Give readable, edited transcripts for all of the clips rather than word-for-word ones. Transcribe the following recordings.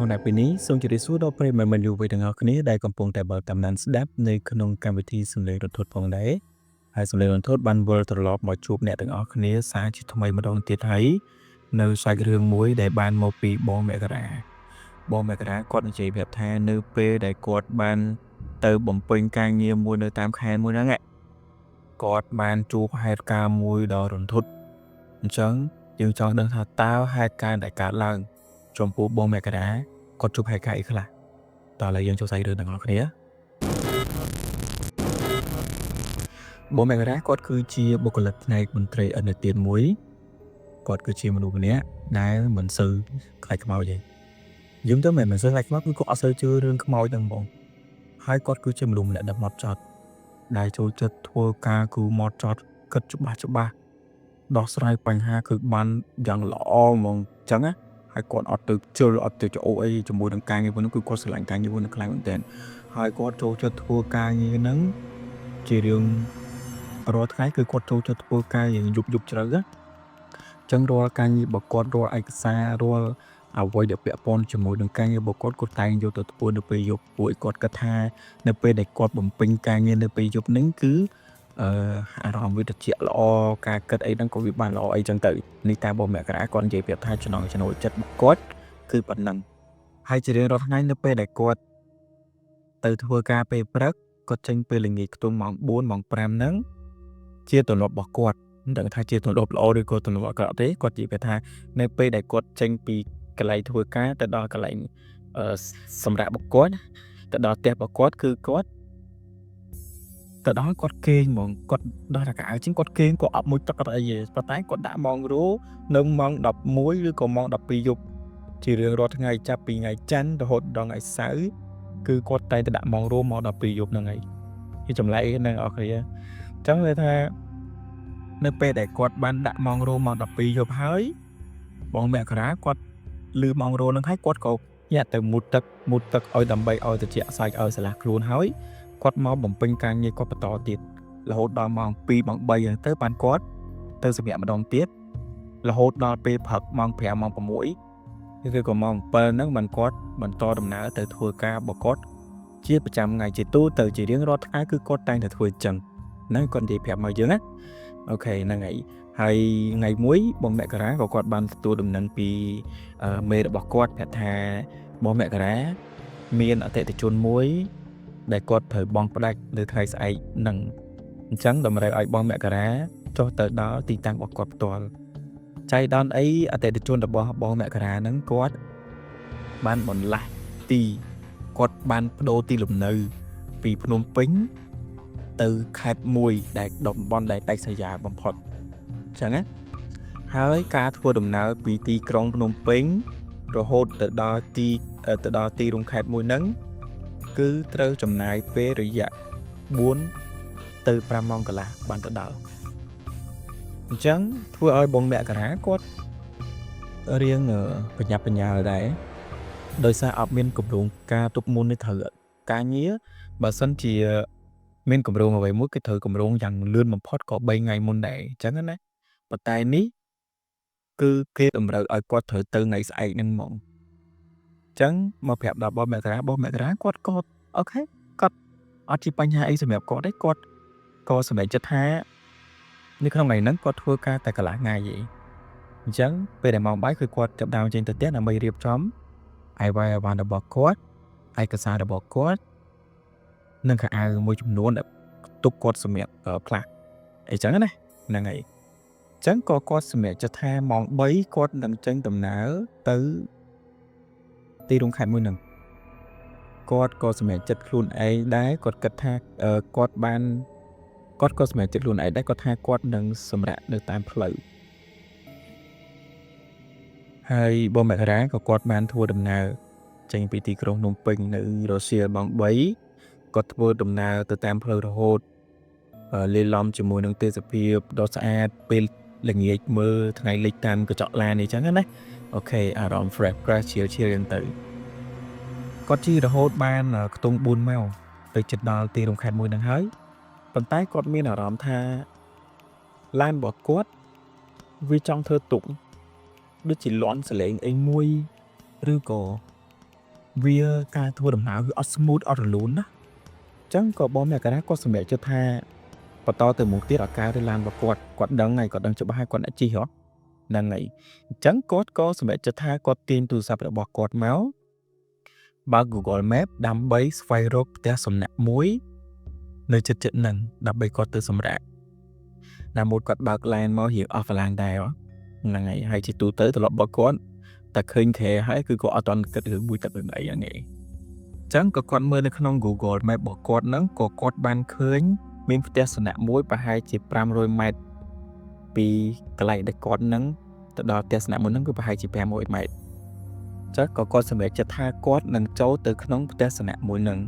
ក្នុងថ្ងៃនេះសូមជម្រាបសួរដល់ប្រិយមិត្តមនុស្សទាំងអស់គ្នាដែលកំពុងតែបើកតាមដានស្ដាប់នៅក្នុងកម្មវិធីសំឡេងរន្ធត់ផងដែរហើយសំឡេងរន្ធត់បានវិលត្រឡប់មកជួបអ្នកទាំងអស់គ្នាសារជាថ្មីម្ដងទៀតហើយនៅសាច់រឿងមួយដែលបានមកពីបងមករាគាត់និយាយប្រាប់ថានៅពេលដែលគាត់បានទៅបំពេញការងារមួយនៅតាមខេត្តមួយហ្នឹងគាត់បានជួបហេតុការណ៍មួយដ៏រន្ធត់អញ្ចឹងយើងចង់ដឹងថាតើហេតុការណ៍ដែលកើតឡើងចំពោះបងមករាគាត់ជួបហេតុការណ៍អីខ្លះតើឥឡូវយើងចូលសាច់រឿងទាំងអស់គ្នាបងមករាគាត់គឺជាបុគ្គលិកផ្នែកមន្ត្រីអនុទានមួយគាត់គឺជាមនុស្សម្នាក់ដែលមិនសូវខ្លាចខ្មោចទេយើងទៅមិនសូវខ្លាចខ្មោចគឺគាត់អត់សូវជឿរឿងខ្មោចហ្នឹងបងហើយគាត់គឺជាមនុស្សម្នាក់ដែលហ្មត់ចត់ដែលចូលចិត្តធ្វើការគឺហ្មត់ចត់គិតច្បាស់ដោះស្រាយបញ្ហាគឺបានយ៉ាងល្អហ្មងអញ្ចឹងណាហើយគាត់អត់ទៅជិលអត់ទៅចោអីជាមួយនឹងការងារហ្នឹងគឺគាត់ស្រឡាញ់ការងារហ្នឹងខ្លាំងមែនទែនហើយគាត់ចូលចិត្តធ្វើការងារហ្នឹងជារឿងរាល់ថ្ងៃគឺគាត់ចូលចិត្តធ្វើការយ៉ាងយប់ជ្រៅណាអញ្ចឹងរាល់ការងាររបស់គាត់រាល់ឯកសាររាល់អ្វីដែលពាក់ព័ន្ធជាមួយនឹងការងាររបស់គាត់តែងយកទៅធ្វើនៅពេលយប់ពួកគាត់គិតថានៅពេលដែលគាត់បំពេញការងារនៅពេលយប់ហ្នឹងគឺអារម្មណ៍វាត្រជាក់ល្អការគិតអីហ្នឹងក៏វាបានល្អអីចឹងទៅនេះតែបងមករាគាត់និយាយប្រាប់ថាចំណង់ចំណូលចិត្តរបស់គាត់គឺប៉ុណ្ណឹងហើយជារៀងរាល់ថ្ងៃនៅពេលដែលគាត់ទៅធ្វើការពេលព្រឹកគាត់ចេញពេលល្ងាចខ្ទង់ម៉ោង4ម៉ោង5ហ្នឹងជាទម្លាប់របស់គាត់មិនដឹងថាជាទម្លាប់ល្អឬក៏ទម្លាប់អាក្រក់ទេគាត់និយាយប្រាប់ថានៅពេលដែលគាត់ចេញពីកន្លែងធ្វើការទៅដល់កន្លែងសម្រាប់របស់គាត់ទៅដល់ផ្ទះរបស់គាត់គឺគាត់ទៅដល់គាត់គេងហ្មងគាត់ដល់តែកៅអៅជាងគាត់គេងគាត់អត់មួយទឹកអត់អីទេប៉ុន្តែគាត់ដាក់ម៉ោងរោនៅម៉ោង11ឬក៏ម៉ោង12យប់ជារៀងរាល់ថ្ងៃចាប់ពីថ្ងៃច័ន្ទរហូតដល់ថ្ងៃសៅរ៍គឺគាត់តែងតែដាក់ម៉ោងរោម៉ោង12យប់ហ្នឹងហើយជាចម្លែកហ្នឹងអរគ្នាអញ្ចឹងវាថានៅពេលដែលគាត់បានដាក់ម៉ោងរោម៉ោង12យប់ហើយបងមករាគាត់លឺម៉ោងរោហ្នឹងហើយគាត់ក៏ញាក់ទៅមុតទឹកឲ្យដើម្បីឲ្យត្រជាក់សាច់ឲ្យស្រឡះខ្លួនហើយគាត់មកបំពេញការងារគាត់បន្តទៀតរហូតដល់ម៉ោង2ម៉ោង3ហ្នឹងទៅបានគាត់ទៅសម្រាប់ម្ដងទៀតរហូតដល់ពេលព្រឹកម៉ោង5ម៉ោង6ឬក៏ម៉ោង7ហ្នឹងបានគាត់បន្តដំណើរទៅធ្វើការរបស់គាត់ជាប្រចាំថ្ងៃជាទូទៅជារៀងរាល់ថ្ងៃគឺគាត់តែងតែធ្វើអញ្ចឹងហ្នឹងគាត់និយាយប្រាប់មកយើងណាអូខេហ្នឹងហើយថ្ងៃមួយបងមករាក៏គាត់បានទទួលដំណឹងពីមេរបស់គាត់ប្រាប់ថាបងមករាមានអតិថិជនមួយដែលគាត់ត្រូវបង់ផ្ដាច់នៅថ្ងៃស្អែកហ្នឹងអញ្ចឹងតម្រូវឲ្យបងមករាចុះទៅដល់ទីតាំងរបស់គាត់ផ្ទាល់ចៃដន្យអីអតិថិជនរបស់បងមករាហ្នឹងគាត់បានបន្លាស់ទីគាត់បានបដូរទីលំនៅពីភ្នំពេញទៅខេត្តមួយដែលតំបន់ដែលដាច់ស្រយាលបំផុតអញ្ចឹងណាហើយការធ្វើដំណើរពីទីក្រុងភ្នំពេញរហូតទៅដល់ទីរួមខេត្តមួយហ្នឹងគឺត្រូវចំណាយពេលរយៈ4ទៅ5ម៉ោងកន្លះបានទៅដល់អញ្ចឹងធ្វើឲ្យបងមករាគាត់រៀងបញ្ញាបញ្ញាដែរដោយសារអត់មានគម្រោងការទុកមុននេះត្រូវការងារបើសិនជាមានគម្រោងអ្វីមួយគឺត្រូវគម្រោងយ៉ាងលឿនបំផុតក៏3ថ្ងៃមុនដែរអញ្ចឹងណាប៉ុន្តែនេះគឺគេតម្រូវឲ្យគាត់ត្រូវទៅថ្ងៃស្អែកហ្នឹងហ្មងអញ្ចឹងមកប្រាប់ដល់បងមករាគាត់ក៏អូខេគាត់អត់ជាបញ្ហាអីសម្រាប់គាត់ទេគាត់ក៏សម្រេចចិត្តថានៅក្នុងថ្ងៃហ្នឹងគាត់ធ្វើការតែកន្លះថ្ងៃទេអញ្ចឹងពេលដែលម៉ោងបាយគឺគាត់ចាប់ដើមចេញទៅផ្ទះដើម្បីរៀបចំអាវ៉ាន់របស់គាត់ឯកសាររបស់គាត់និងខោអាវមួយចំនួនដែលទុកគាត់សម្រាប់ផ្លាស់អីចឹងណាហ្នឹងហើយអញ្ចឹងក៏គាត់សម្រេចចិត្តថាម៉ោង3គាត់នឹងចេញដំណើរទៅទីរួមខេត្តមួយហ្នឹងគាត់ក៏សម្រេចចិត្តខ្លួនឯងដែរគាត់គិតថាគាត់ក៏សម្រេចចិត្តខ្លួនឯងដែរគាត់ថាគាត់នឹងសម្រាកនៅតាមផ្លូវហើយបងមករាក៏គាត់បានធ្វើដំណើរចេញពីទីក្រុងភ្នំពេញនៅរសៀលម៉ោង3គាត់ធ្វើដំណើរទៅតាមផ្លូវរហូតលេឡំជាមួយនឹងទេសភាពដ៏ស្អាតពេលល្ងាចមើលថ្ងៃលិចតាមកញ្ចក់ឡាននេះចឹងណាអូខេអារម្មណ៍ fresh ឈៀលចឹងទៅគាត់ជិះរហូតបានខ្ទង់4ម៉ោងទៅជិតដល់ទីរួមខេត្តមួយហ្នឹងហើយប៉ុន្តែគាត់មានអារម្មណ៍ថាឡានរបស់គាត់វាចង់ធ្វើទុកដូចជាលាន់សលេងអីមួយឬក៏ វាការធ្វើដំណើរគឺអត់ smooth អត់រលូនណាអញ្ចឹងក៏បងអ្នកការ៉ាគាត់សម្រេចចិត្តថាបន្តទៅមុខទៀតឲ្យការទៅឡានរបស់គាត់ដឹងហើយគាត់ដឹងច្បាស់ហើយគាត់អ្នកជិះហ៎ហ្នឹងហើយអញ្ចឹងគាត់ក៏សម្រេចចិត្តថាគាត់ទាញទូរស័ព្ទរបស់គាត់មកបើក Google Map ដើម្បីស្វែងរកផ្ទះសំណាក់មួយនៅជិតហ្នឹងដើម្បីគាត់ទៅសម្រាកណាមួយគាត់បើកឡានមករៀងអស់កម្លាំងដែរហ្នឹងហើយជាទូទៅត្រឡប់មកគាត់តែឃើញក្រែហើយគឺគាត់អត់តន់គិតរឿងមួយទឹករឿងអីហ្នឹងឯងចឹងក៏គាត់មើលនៅក្នុង Google Map របស់គាត់ហ្នឹងក៏គាត់បានឃើញមានផ្ទះសំណាក់មួយប្រហែលជា500ម៉ែត្រពីកន្លែងដែលគាត់ហ្នឹងទៅដល់ផ្ទះសំណាក់មួយហ្នឹងគឺប្រហែលជា500ម៉ែត្រចឹងក៏គាត់សម្រេចចិត្តថាគាត់នឹងចូលទៅក្នុងផ្ទះសំណាក់មួយហ្នឹង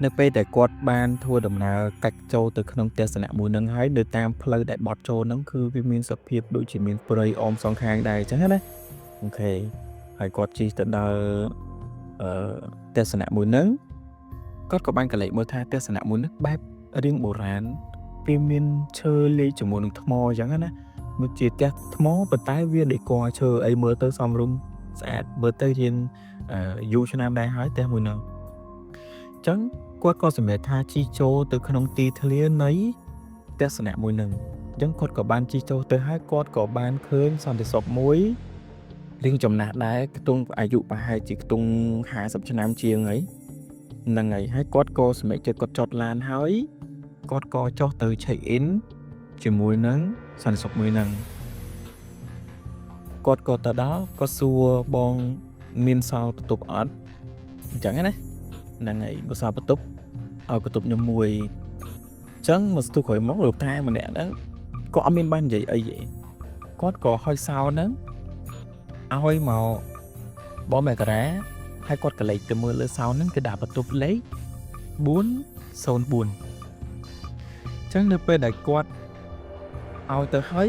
នៅពេលដែលគាត់បានធ្វើដំណើរកាច់ចូលទៅក្នុងផ្ទះសំណាក់មួយហ្នឹងហើយនៅតាមផ្លូវដែលបត់ចូលហ្នឹងគឺវាមានសភាពដូចជាមានព្រៃអមសងខាងដែរអញ្ចឹងណាអូខេហើយគាត់ជិះទៅដល់ផ្ទះសំណាក់មួយហ្នឹងគាត់ក៏បានកលេចមើលថាផ្ទះសំណាក់មួយហ្នឹងបែបរាងបុរាណវាមានឈើលាយជាមួយនឹងថ្មអញ្ចឹងណាវាជាផ្ទះថ្មប៉ុន្តែវាដេកឈើអីមើលទៅសមរម្យស្អាតមើលទៅរៀងយូរឆ្នាំដែរហើយផ្ទះមួយហ្នឹងអញ្ចឹងគាត់ក៏សម្រេចថាជិះចូលទៅក្នុងទីធ្លានៃផ្ទះសំណាក់មួយហ្នឹងអញ្ចឹងគាត់ក៏បានជិះចូលទៅហើយគាត់ក៏បានឃើញសន្តិសុខមួយរៀងចំណាស់ដែរខ្ទង់អាយុប្រហែលជាខ្ទង់50ឆ្នាំជាងហើយហ្នឹងហើយគាត់ក៏សម្រេចចិត្តគាត់ចតឡានហើយគាត់ក៏ចុះទៅ check in ជាមួយនឹងសន្តិសុខមួយហ្នឹងគាត់ក៏ទៅដល់គាត់សួរបងមានសល់បន្ទប់អត់អញ្ចឹងណាហ្នឹងហើយបើសល់បន្ទប់ឲ្យបន្ទប់ខ្ញុំមួយអញ្ចឹងមកស្ទុះក្រោយមកលោកតាម្នាក់ហ្នឹងក៏អត់មានបាននិយាយអីទេគាត់ក៏ហុចសោហ្នឹងឲ្យមកបងមេការ៉ាហើយគាត់ក៏លេខទៅមើលលើសោហ្នឹងគឺដាក់បន្ទប់លេខ404អញ្ចឹងនៅពេលដែលគាត់ឲ្យទៅហើយ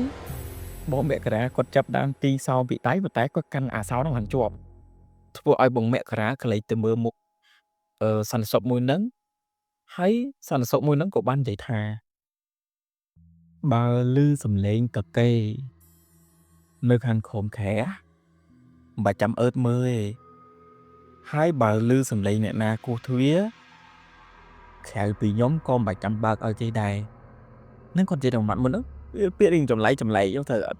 បងមេការ៉ាគាត់ចាប់ដើមទីសោពីដៃប៉ុន្តែគាត់កាន់អាសោហ្នឹងមិនជាប់ធ្វើឲ្យបងមេការ៉ាក៏លេខទៅមើលមុខសន្តិសុខមួយហ្នឹងហើយសន្តិសុខមួយហ្នឹងក៏បាននិយាយថាបើឮសំឡេងកកេនៅខាងក្រោមខែមិនបាច់ចាំអើតមើលទេហើយបើឮសំឡេងអ្នកណាគោះទ្វារក្រៅពីខ្ញុំក៏មិនបាច់ចាំបើកឲ្យទេដែរនឹងគាត់និយាយដល់ម៉ាត់មុនហ្នឹងពាក្យរៀងចម្លែកខ្ញុំទៅអ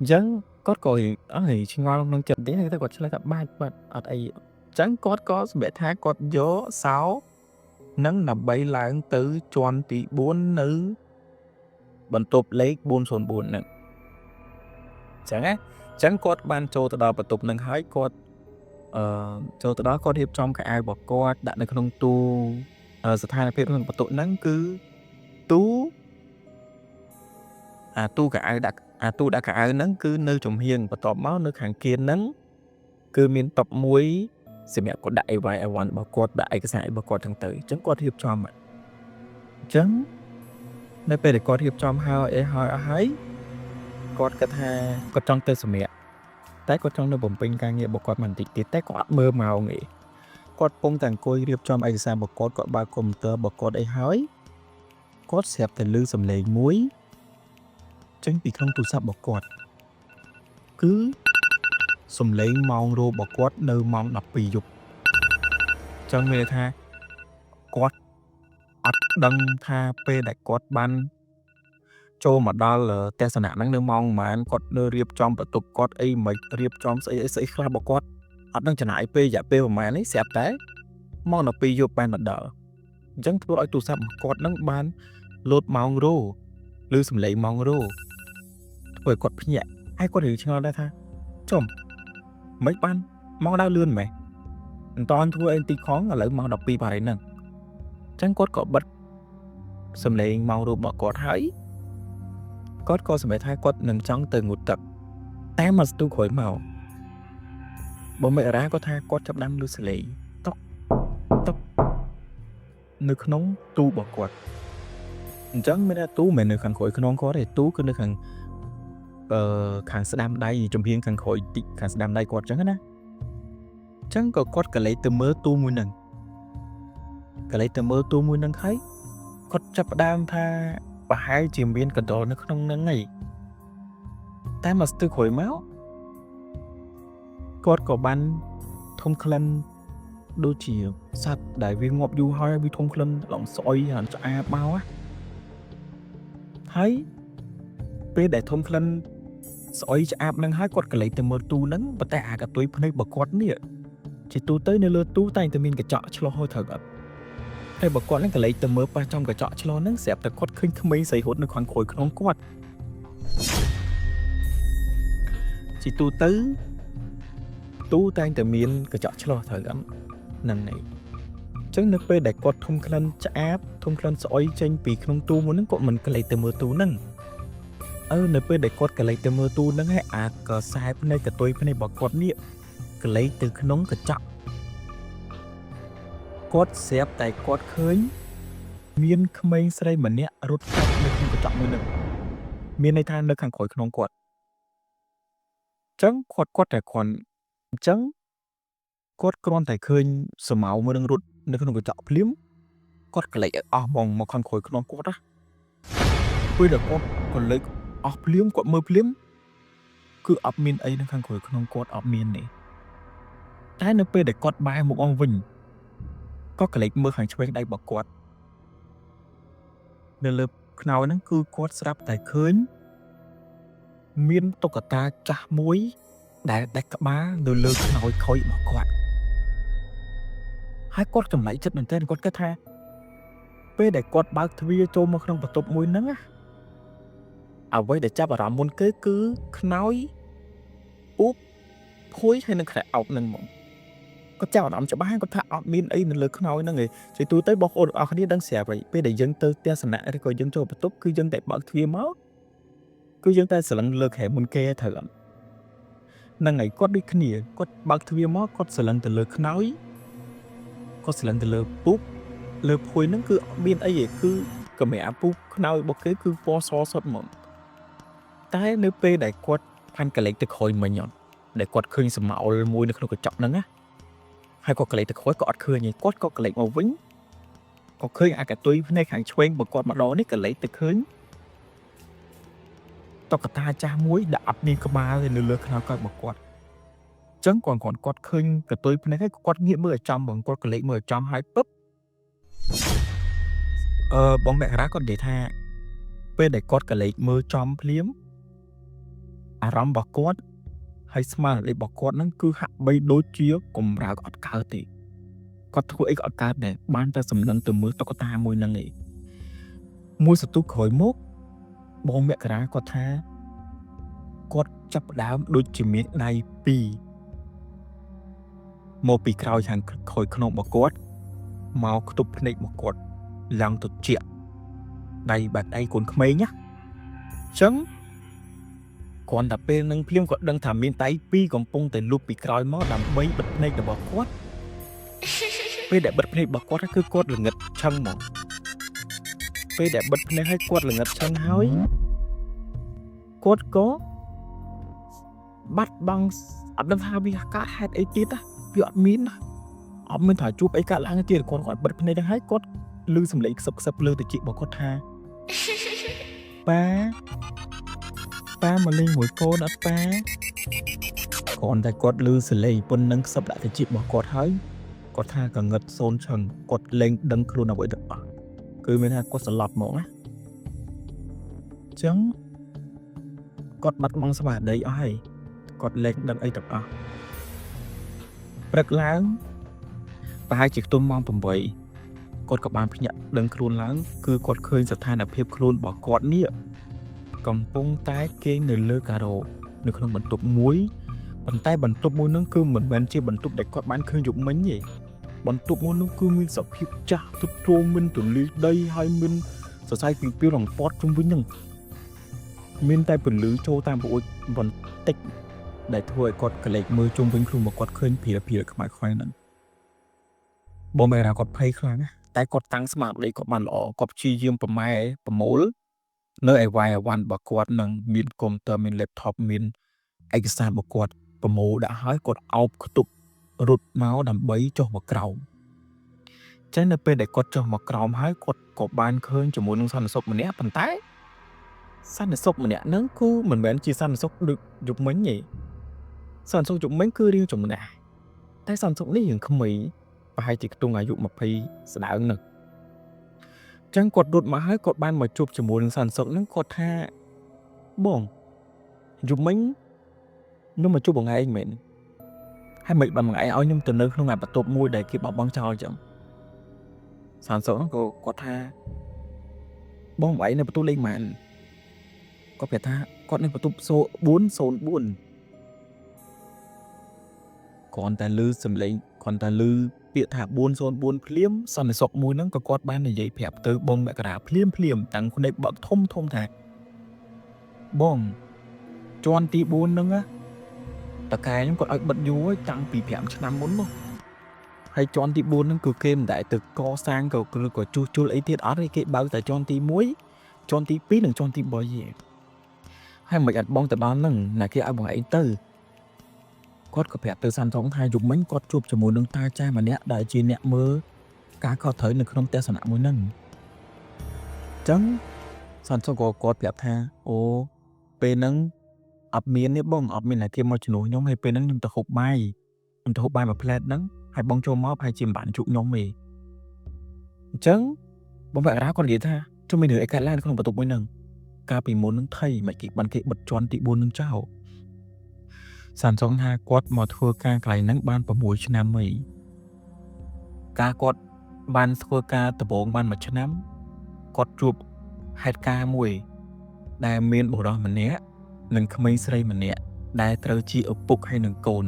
ញ្ចឹងគាត់ក៏អើយឆ្ងល់ក្នុងចិត្តទេតែគាត់ឆ្លើយថាបាច់អត់អីអញ្ចឹងគាត់ក៏សម្រេចថាគាត់យកសោនឹងដើម្បីឡើងទៅជាន់ទី4នៅបន្ទប់លេខ404ហ្នឹងអញ្ចឹងណាអញ្ចឹងគាត់បានចូលទៅដល់បន្ទប់ហ្នឹងហើយគាត់ចូលទៅដល់គាត់រៀបចំខោអាវរបស់គាត់ដាក់នៅក្នុងទូស្ថានភាពក្នុងបន្ទប់ហ្នឹងគឺទូកៅអៅដាក់ទូដាក់កៅអៅហ្នឹងគឺនៅចំហៀងបន្ទាប់មកនៅខាងគៀនហ្នឹងគឺមានតុមួយសម្រាប់គាត់ដាក់អីវ៉ៃអីវ៉ាន់របស់គាត់ដាក់ឯកសាររបស់គាត់ទាំងទៅអញ្ចឹងគាត់រៀបចំអញ្ចឹងនៅពេលដែលគាត់រៀបចំហើយគាត់គិតថាគាត់ចង់ទៅសម្រាប់តែគាត់ចង់នៅបំពេញការងាររបស់គាត់បន្តិចទៀតតែគាត់អត់មើលម៉ោងទេគាត់ពងតែអង្គុយរៀបចំឯកសាររបស់គាត់បើកកុំព្យូទ័ររបស់គាត់អីហើយគាត់ស្រាប់តែឮសំឡេងមួយចេញពីក្នុងទូរស័ព្ទរបស់គាត់គឺសំឡេងម៉ោងរោរបស់គាត់នៅម៉ោង12យប់ចឹងមានន័យថាគាត់អត់ដឹងថាពេលដែលគាត់បានចូលមកដល់ផ្ទះសំណាក់ហ្នឹងនៅម៉ោងប៉ុន្មានគាត់នៅរៀបចំបន្ទប់គាត់អីមិនរៀបចំស្អីខ្លះរបស់គាត់អត់ដឹងចំណាយពេលរយៈពេលប្រហែលនេះស្រាប់តែម៉ោង12យប់បានមកដល់អញ្ចឹងធ្វើឲ្យទូរស័ព្ទរបស់គាត់ហ្នឹងបានលោតម៉ោងរោឬសំឡេងម៉ោងរោធ្វើឲ្យគាត់ភ្ញាក់ហើយគាត់រៀងឆ្ងល់ដែរថាចំមិនបានម៉ោងដើរលឿនមែនអន្តរធ្វើអីទីខំឥឡូវម៉ោង12បាត់ហើយហ្នឹងអញ្ចឹងគាត់ក៏បិទសំឡេងម៉ោងរោរបស់គាត់ហើយគាត់ក៏សម្រេចថាគាត់នឹងចង់ទៅងូតទឹកតែមកស្ទុះក្រោយមកបងមេរ៉ាគាត់ថាគាត់ចាប់ដើមឮសំឡេងតុកនៅក្នុងទូរបស់គាត់អញ្ចឹងមានថាទូមិននៅខាងក្រោយខ្នងគាត់ទេទូគឺនៅខាងខាងស្ដាំដៃចំហៀងខាងក្រោយតិចខាងស្ដាំដៃគាត់អញ្ចឹងណាអញ្ចឹងក៏គាត់ក៏លេចទៅមើលទូមួយហ្នឹងហើយគាត់ចាប់ផ្ដើមថាប្រហែលជាមានកណ្ដុរនៅក្នុងហ្នឹងហើយតែមកស្ទើរក្រោយមកគាត់ក៏បាន ធំក្លិនដូចជាសត្វដែលវាងាប់យូរហើយវាធំក្លិនឡងស្អុយអានឆ្អាបមកហើយពេលដែលធំក្លិនស្អុយឆ្អាបនឹងហើយគាត់ក៏លេចទៅមើលទូហ្នឹងប៉ុន្តែអាកតុយភ្នែករបស់គាត់នេះជាទូទៅនៅលើទូតែងតែមានកញ្ចក់ឆ្លុះហើយត្រូវអត់តែបើគាត់ហ្នឹងក៏លេចទៅមើលប៉ះចំកញ្ចក់ឆ្លុះហ្នឹងស្រាប់តែគាត់ឃើញក្មេងស្រីរត់នៅខាងក្រោយខ្នងគាត់ជាទូទៅទូតែងតែមានកញ្ចក់ឆ្លុះត្រូវអត់ហ្នឹងឯងចឹងនៅពេលដែលគាត់ធំក្លិនឆ្អាបធំក្លិនស្អុយចេញពីក្នុងទូមួយហ្នឹងគាត់មិនក៏លេចទៅមើលទូហ្នឹងនៅពេលដែលគាត់ក៏លេចទៅមើលទូហ្នឹងហើយអាកសែភ្នែកកតុយភ្នែករបស់គាត់នេះក៏លេចទៅក្នុងកញ្ចក់គាត់ស្រាប់តែគាត់ឃើញមានក្មេងស្រីម្នាក់រត់កាត់នៅក្នុងកញ្ចក់មួយហ្នឹងមានន័យថានៅខាងក្រោយខ្នងគាត់ចឹងគាត់តែគ្រាន់អញ្ចឹងគាត់គ្រាន់តែឃើញសមោមួយនឹងរត់នៅក្នុងកញ្ចក់ភ្លាមគាត់ក៏លេចឲ្យអស់មកខាងក្រោយខ្នងគាត់ណាពេលដែលគាត់ក៏លេចអស់ភ្លាមគាត់មើលភ្លាមគឺអត់មានអីនៅខាងក្រោយខ្នងគាត់អត់មានទេតែនៅពេលដែលគាត់បែរមុខអស់វិញគាត់ក៏លេចមើលខាងឆ្វេងដៃរបស់គាត់នៅលើខ្នើយហ្នឹងគឺគាត់ស្រាប់តែឃើញមានតុក្កតាចាស់មួយដែលដាច់ក្បាលនៅលើខ្នើយខុយរបស់គាត់ហើយគាត់ចម្លែកចិត្តមែនទែនគាត់គិតថាពេលដែលគាត់បើកទ្វារចូលមកក្នុងបន្ទប់មួយហ្នឹងអ្វីដែលចាប់អារម្មណ៍មុនគេគឺខ្នើយអ៊ូបភួយហើយនឹងខ្សែអោបហ្នឹងហ្មងគាត់ចាប់អារម្មណ៍ច្បាស់គាត់ថាអត់មានអីនៅលើខ្នើយហ្នឹងឯងជាទូទៅបងប្អូនទាំងអស់គ្នាដឹងស្រាប់ហើយពេលដែលយើងទៅទស្សនៈឬក៏យើងចូលបន្ទប់គឺយើងតែបើកទ្វារមកគឺយើងតែស្រឡឹងលើខែមុនគេត្រូវអត់ហ្នឹងហើយគាត់ដូចគ្នាគាត់បើកទ្វារមកគាត់ស្រឡឹងទៅលើខ្នើយគាត់ស្រឡឹងទៅលើពូកលើភួយហ្នឹងគឺអត់មានអីទេគឺកម្រាពូកខ្នើយរបស់គេគឺពណ៌សសុទ្ធហ្មងតែនៅពេលដែលគាត់ផាន់កលេចទៅក្រោយមិញអត់ដែលគាត់ឃើញសមោលមួយនៅក្នុងកញ្ចក់ហ្នឹងណាហើយគាត់កលេចទៅក្រោយក៏អត់ឃើញទេគាត់ក៏កលេចមកវិញក៏ឃើញអាកតុយភ្នែកខាងឆ្វេងរបស់គាត់ម្ដងនេះកលេចទៅឃើញតុក្កតាចាស់មួយដែលអត់មានក្បាលទេនៅលើខ្នើយកោចរបស់គាត់អញ្ចឹងគាត់ឃើញកតុយភ្នែកហើយគាត់ងាកមើលឲ្យចំបងគាត់កលេចមើលឲ្យចំហើយពឹបបងមករាគាត់និយាយថាពេលដែលគាត់កលេចមើលចំភ្លាមអារម្មណ៍របស់គាត់ហើយស្មារតីរបស់គាត់ហ្នឹងគឺហាក់បីដូចជាកំរើកអត់កើតទេគាត់ធ្វើអីក៏អត់កើតដែរបានតែសំឡឹងទៅមើលតុក្កតាមួយហ្នឹងឯងមួយសន្ទុះក្រោយមកបងមករាគាត់ថាគាត់ចាប់ផ្ដើមដូចជាមានដៃពីរមកពីក្រោយខាងក្រោយខ្នងរបស់គាត់មកខ្ទប់ភ្នែករបស់គាត់ឡើងទៅជាដៃបាត់ដៃកូនក្មេងណាអញ្ចឹងគ្រាន់តែពេលនឹងភ្លាមគាត់ដឹងថាមានដៃពីរកំពុងតែលូបពីក្រោយមកដើម្បីបិទភ្នែករបស់គាត់ពេលដែលបិទភ្នែករបស់គាត់គឺគាត់ល្ងិតឆឹងមកពេលដែលបិទភ្នែកឲ្យគាត់ល្ងិតឆឹងហើយគាត់ក៏បាត់បង់អត់ដឹងថាវាកើតហេតុអីទៀតណាវាអត់មានថាជួបអីកើតឡើងទៀតគាត់បិទភ្នែកហ្នឹងហើយគាត់ឮសំឡេងខ្សឹបលើតិចរបស់គាត់ថាប៉ាមកលេងមួយកូនអត់ប៉ាគ្រាន់តែគាត់ឮសំឡេងប៉ុណ្្នឹងខ្សឹបដាក់តិចរបស់គាត់ហើយគាត់ថាកងឹតសូនឆឹងគាត់លែងដឹងខ្លួនអ្វីទាំងអស់គឺមានថាគាត់ស្លាប់ហ្មងណាអញ្ចឹងគាត់បាត់បង់ស្មារតីអស់ហើយគាត់លែងដឹងអីទាំងអស់ព្រឹកឡើងប្រហែលជាខ្ទង់ម៉ោង8គាត់ក៏បានភ្ញាក់ដឹងខ្លួនឡើងគឺគាត់ឃើញស្ថានភាពខ្លួនរបស់គាត់នេះកំពុងតែគេងនៅលើការ៉ូនៅក្នុងបន្ទប់មួយប៉ុន្តែបន្ទប់មួយនោះគឺមិនមែនជាបន្ទប់ដែលគាត់បានឃើញយប់មិញទេបន្ទប់មួយនោះគឺមានសភាពចាស់ទុបទ្រោមមានទលីដីហើយមានសរសៃពីពីរងពាត់ជុំវិញហ្នឹងមានតែពន្លឺចូលតាមប្រួយបន្តិចដែលធ្វើឲ្យគាត់កលេចមើលជុំវិញខ្លួនរបស់គាត់ឃើញព្រាខ្មៅខ្វាយហ្នឹងបងមេរ៉ាគាត់ភ័យខ្លាំងណាស់តែគាត់តាំងស្មារតីគាត់បានល្អគាត់ព្យាយាមប្រមូលនៅឯវាយអវ៉ាន់របស់គាត់នឹងមានកុំព្យូទ័រមាន laptop មានឯកសាររបស់គាត់ប្រមូលដាក់ហើយគាត់អោបខ្ទប់រត់មកដើម្បីចុះមកក្រោមចឹងនៅពេលដែលគាត់ចុះមកក្រោមហើយគាត់ក៏បានឃើញជាមួយនឹងសន្តិសុខម្នាក់ប៉ុន្តែសន្តិសុខម្នាក់ហ្នឹងគឺមិនមែនជាសន្តិសុខដូចយប់មិញទេសន្តិសុខយប់មិញគឺរៀងចំណាស់ តែសន្សុកនេះរឿងក្មេងប្រហែលជាខ្ទង់អាយុ20ស្ដើងនឹងចឹងគាត់រត់មកហើយគាត់បានមកជួបជាមួយនឹងសន្សុកហ្នឹងគាត់ថាបងយប់មិញខ្ញុំមកជួបបងឯងមែនហើយមិនបានបងឯងឲ្យខ្ញុំទៅនៅក្នុងអាបន្ទប់មួយដែលគេបោះបង់ចោលចឹងសន្សុកហ្នឹងក៏គាត់ថាបងឯងនៅបន្ទប់លេខម៉ានគាត់ប្រាប់ថាគាត់នៅបន្ទប់404គ្រាន់តែឮសំឡេងគ្រាន់តែឮពាក្យថា404ភ្លាមសន្តិសុខមួយហ្នឹងក៏គាត់បាននិយាយប្រាប់ទៅបងមករាភ្លាមតាំងភ្នែកបកធំថាបងជាន់ទី4ហ្នឹងណាតកែខ្ញុំគាត់ឲ្យបិទយូរហើយតាំងពី5ឆ្នាំមុនមកហើយជាន់ទី4ហ្នឹងគឺគេមិនដែលទៅកសាងក៏ជួសជុលអីទៀតអត់ទេគេបើកតែជាន់ទី1ជាន់ទី2និងជាន់ទី3ទេហើយមិនអត់បងទៅដល់ហ្នឹងណាគេឲ្យបងឯងទៅគាត់ក៏ប្រាប់ទៅសាន់ថងថាយប់មិញគាត់ជួបជាមួយនឹងតាចាស់ម្នាក់ដែលជាអ្នកមើលការខុសត្រូវនៅក្នុងទស្សនៈមួយហ្នឹងអញ្ចឹងសាន់ថងក៏គាត់ប្រាប់ថាអូពេលហ្នឹងអត់មានទេបងអត់មានតែគេមកជំនួសខ្ញុំហើយពេលហ្នឹងខ្ញុំទៅហូបបាយមួយផ្លែតហ្នឹងហើយបងចូលមកហើយជាមិនបានជួបខ្ញុំទេអញ្ចឹងបងប្រាប់រាគាត់និយាយថាជុំមានរឿងអីកើតឡើងក្នុងបន្ទប់មួយហ្នឹងកាលពីមុនហ្នឹងថៃមិនគេបានគេបិទជាន់ទី4ហ្នឹងចោលសាន់សុងថាគាត់មកធ្វើការកន្លែងហ្នឹងបាន6ឆ្នាំហើយការគាត់បានធ្វើការដំបូងបាន1ឆ្នាំគាត់ជួបហេតុការណ៍មួយដែលមានបុរសម្នាក់និងក្មេងស្រីម្នាក់ដែលត្រូវជាឪពុកហើយនឹងកូន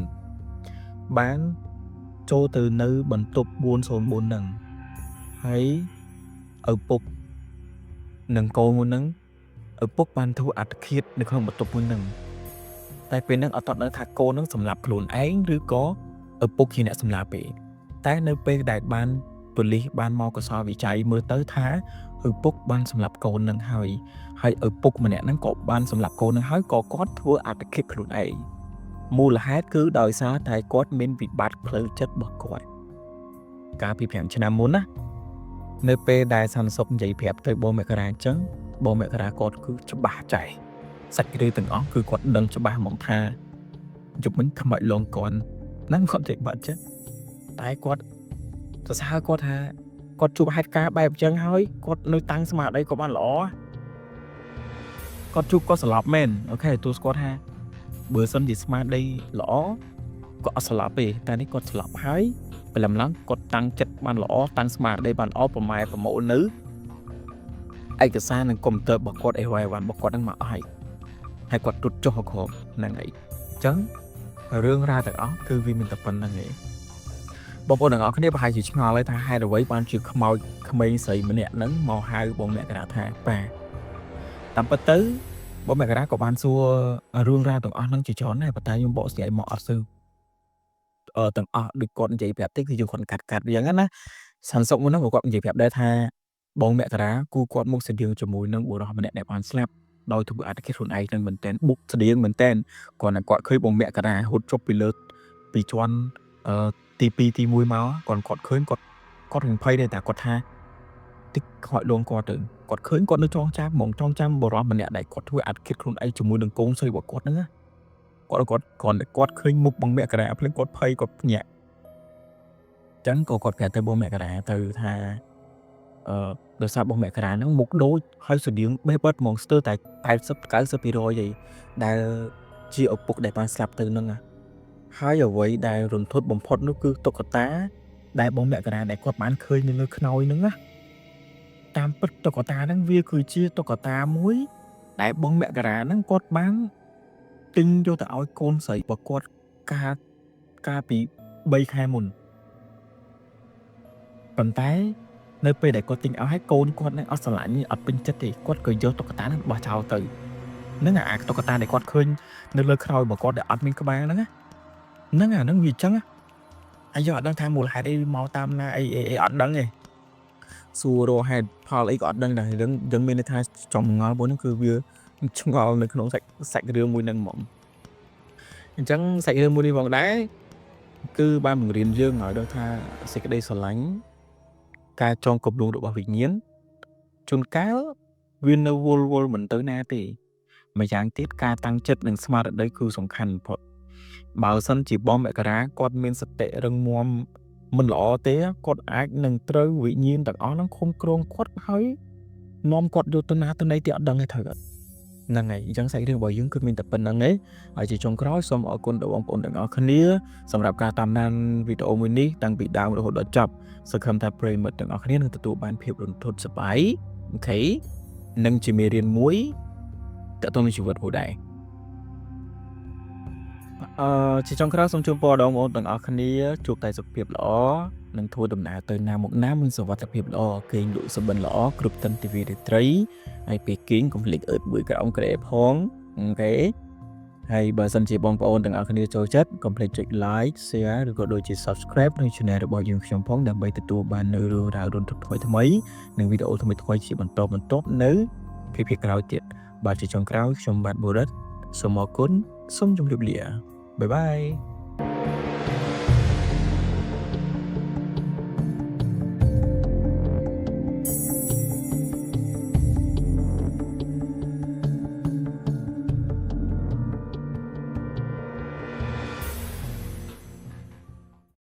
បានចូលទៅនៅបន្ទប់404ហ្នឹងហើយឪពុកនិងកូនមួយហ្នឹងឪពុកបានធ្វើអត្តឃាតនៅក្នុងបន្ទប់មួយហ្នឹងតែពេលហ្នឹងអត់ទាន់ដឹងថាកូនហ្នឹងសម្លាប់ខ្លួនឯងឬក៏ឪពុកជាអ្នកសម្លាប់ទេតែនៅពេលដែលបានប៉ូលីសបានមកកសោវិច័យមើលទៅថាឪពុកបានសម្លាប់កូនហ្នឹងហើយឪពុកម្នាក់ហ្នឹងក៏បានសម្លាប់កូនហ្នឹងហើយក៏គាត់ធ្វើអត្តឃាតខ្លួនឯងមូលហេតុគឺដោយសារតែគាត់មានវិបត្តិផ្លូវចិត្តរបស់គាត់កាលពី5ឆ្នាំមុនណានៅពេលដែលសន្តិសុខនិយាយប្រាប់ទៅបងមករាអញ្ចឹងបងមករាគាត់គឺច្បាស់ចែសាច់រឿងទាំងអស់គឺគាត់ដឹងច្បាស់ហ្មងថាយប់មិញខ្មោចលងគាត់ហ្នឹងគាត់និយាយបាត់ចឹងតែគាត់សរសើរគាត់ថាគាត់ជួបហេតុការណ៍បែបអញ្ចឹងហើយគាត់នៅតាំងស្មារតីគាត់បានល្អគាត់ជួបគាត់ស្លាប់មែនអូខេទូស្គាល់ថាបើសិនជាស្មារតីល្អគាត់អត់ស្លាប់ទេតែនេះគាត់ស្លាប់ហើយព្រលឹមឡើងគាត់តាំងចិត្តបានល្អតាំងស្មារតីបានល្អប្រម៉ែប្រមូលនៅឯកសារនិងកុំព្យូទ័ររបស់គាត់អីវ៉ៃវ៉ាន់របស់គាត់ហ្នឹងមកអស់ហើយគាត់ទុតចុះក្រោមហ្នឹងហើយអញ្ចឹងរឿងរ៉ាវទាំងអស់គឺវាមានតែប៉ុណ្្នឹងឯងបងប្អូនទាំងអស់គ្នាប្រហែលជាឆ្ងល់ហើយថាហេតុអ្វីបានជាខ្មោចក្មេងស្រីម្នាក់ហ្នឹងមកហៅបងអ្នកតាថាប៉ាតាមពិតទៅបងអ្នកតាក៏បានសួររឿងរ៉ាវទាំងអស់ហ្នឹងជាច្រើនដែរប៉ុន្តែខ្ញុំបកស្រាយមកអត់សូវទាំងអស់ដូចគាត់និយាយប្រាប់ទេគឺយើងគាត់កាត់អញ្ចឹងណាសន្តិសុខមួយហ្នឹងគាត់និយាយប្រាប់ដែរថាបងអ្នកតាគូគាត់មុខស្តៀងជាមួយនឹងបុរសម្នាក់ដែលបានស្លាប់ដោយធ្វើអត្តឃាតខ្លួនឯងនឹងមែនតែនបុកស្តៀងមែនតែនគាត់ឃើញបងអ្នកតាហូតជប់ពីលើពីជាន់ទី2ទី1មកគាត់ឃើញគាត់រំភ័យដែរតែគាត់ថាតិចខ្វាច់លងគាត់ទៅគាត់ឃើញគាត់នៅចងចាំបុរសម្នាក់ដែលគាត់ធ្វើអត្តឃាតខ្លួនឯងជាមួយនឹងកូនស្រីរបស់គាត់ហ្នឹងណាគាត់ឃើញមុខបងអ្នកតាភ្លាមគាត់ភ័យគាត់ភ្ញាក់អញ្ចឹងក៏គាត់ប្រាប់ទៅបងអ្នកតាទៅថាដោយសារបងអ្នកតាហ្នឹងមុខដូចហើយស្តៀងបេះបិទហ្មងស្ទើរតែ80-90% ហីដែលជាឪពុកដែលបានស្លាប់ទៅហ្នឹងណាហើយអ្វីដែលរន្ធត់បំផុតនោះគឺតុក្កតាដែលបងអ្នកតាដែលគាត់បានឃើញនៅលើខ្នើយហ្នឹងណាតាមពិតតុក្កតាហ្នឹងវាគឺជាតុក្កតាមួយដែលបងអ្នកតាហ្នឹងគាត់បានទិញយកទៅឲ្យកូនស្រីរបស់គាត់កាលពី3ខែមុនប៉ុន្តែនៅពេលដែលគាត់ទិញឲ្យហើយកូនគាត់នឹងអត់ស្រឡាញ់អត់ពេញចិត្តទេគាត់ក៏យកតុក្កតាហ្នឹងបោះចោលទៅហ្នឹងអាតុក្កតាដែលគាត់ឃើញនៅលើខ្នើយរបស់គាត់ដែលអត់មានក្បាលហ្នឹងណាហ្នឹងអាហ្នឹងវាអញ្ចឹងហើយយកអត់ដឹងថាមូលហេតុអីមកតាមណាអីអត់ដឹងទេសួររកហេតុផលអីក៏អត់ដឹងដែររឿងមានន័យថាចំងល់មួយហ្នឹងគឺវាឆ្ងល់នៅក្នុងសាច់រឿងមួយហ្នឹងហ្មងអញ្ចឹងសាច់រឿងមួយនេះផងដែរគឺបានបង្រៀនយើងឲ្យដឹងថាសេចក្តីស្រឡាញ់ការចងគំនូររបស់វិញ្ញាណជួនកាលវានៅវល់មិនទៅណាទេម្យ៉ាងទៀតការតាំងចិត្តនិងស្មារតីគឺសំខាន់បំផុត បើសិនជាបងមករាគាត់មានសតិរឹងមាំមិនល្អទេគាត់អាចនឹងត្រូវវិញ្ញាណទាំងអស់ហ្នឹងឃុំគ្រងគាត់ហើយនាំគាត់យកទៅណាទៅណីទៀតអត់ដឹងទេត្រូវហ្នឹងហើយអញ្ចឹងសាច់រឿងរបស់យើងគឺមានតែប៉ុណ្្នឹងឯងហើយជាចុងក្រោយសូមអរគុណដល់បងប្អូនទាំងអស់គ្នាសម្រាប់ការតាមដានវីដេអូមួយនេះតាំងពីដើមរហូតដល់ចប់សង្ឃឹមថាប្រិយមិត្តទាំងអស់គ្នានឹងទទួលបានភាពរន្ធត់សប្បាយអូខេនិងជាមេរៀនមួយតទៅនឹងជីវិតមួយដែរជាចុងក្រោយសូមជូនពរដល់បងប្អូនទាំងអស់គ្នាជួបតែសុខភាពល្អនិងធ្វើដំណើរទៅណាមកណាមានសុវត្ថិភាពល្អគេងលក់សុបិនល្អគ្រប់ទិនទិវារាត្រីហើយពេលគេងកុំភ្លេចអើតមួយក្រោមក្រែផងអូខេហើយបើសិនជាបងប្អូនទាំងអស់គ្នាចូលចិត្តកុំភ្លេចចុច like share ឬក៏ដូចជា subscribe នៅ channel របស់យើងខ្ញុំផងដើម្បីទទួលបាននូវរឿងរ៉ាវរន្ធត់ថ្មីៗនិងវីដេអូថ្មីៗជាបន្តបន្ទាប់នៅភាគក្រោយទៀតបាទជាចុងក្រោយខ្ញុំបាទបូរិតសូមអរគុណសូមជម្រាបលាបាយបាយ